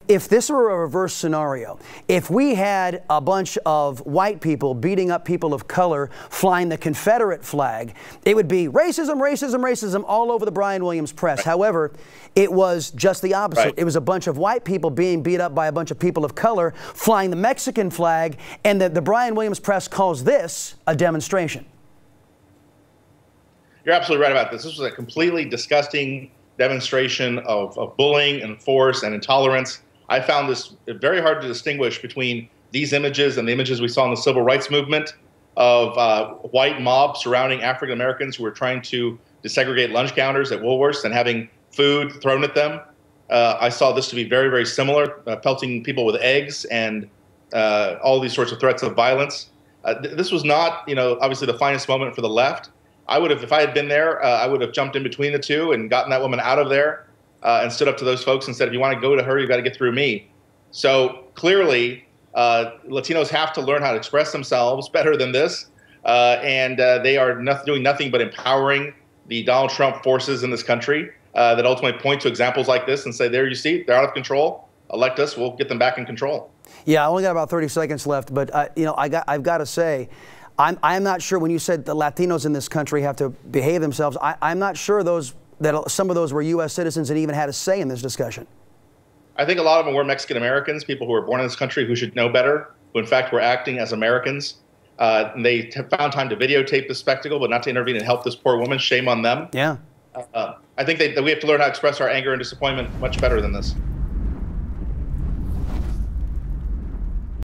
If this were a reverse scenario, if we had a bunch of white people beating up people of color flying the Confederate flag, it would be racism, racism, racism all over the Brian Williams press. Right. However, it was just the opposite. Right. It was a bunch of white people being beat up by a bunch of people of color flying the Mexican flag, and the Brian Williams press calls this a demonstration. You're absolutely right about this. This was a completely disgusting demonstration of bullying and force and intolerance. I found this very hard to distinguish between these images and the images we saw in the civil rights movement of white mobs surrounding African Americans who were trying to desegregate lunch counters at Woolworths and having food thrown at them. I saw this to be very, very similar, pelting people with eggs and all these sorts of threats of violence. This was not, obviously the finest moment for the left. I would have, if I had been there, I would have jumped in between the two and gotten that woman out of there. And stood up to those folks and said, if you want to go to her, you've got to get through me. So clearly, Latinos have to learn how to express themselves better than this. And they are doing nothing but empowering the Donald Trump forces in this country that ultimately point to examples like this and say, there you see, they're out of control. Elect us, we'll get them back in control. Yeah, I only got about 30 seconds left. But, I've got to say, I'm not sure when you said the Latinos in this country have to behave themselves, I'm not sure that some of those were U.S. citizens and even had a say in this discussion. I think a lot of them were Mexican Americans, people who were born in this country who should know better, who in fact were acting as Americans. And they found time to videotape the spectacle, but not to intervene and help this poor woman. Shame on them. Yeah. I think that we have to learn how to express our anger and disappointment much better than this.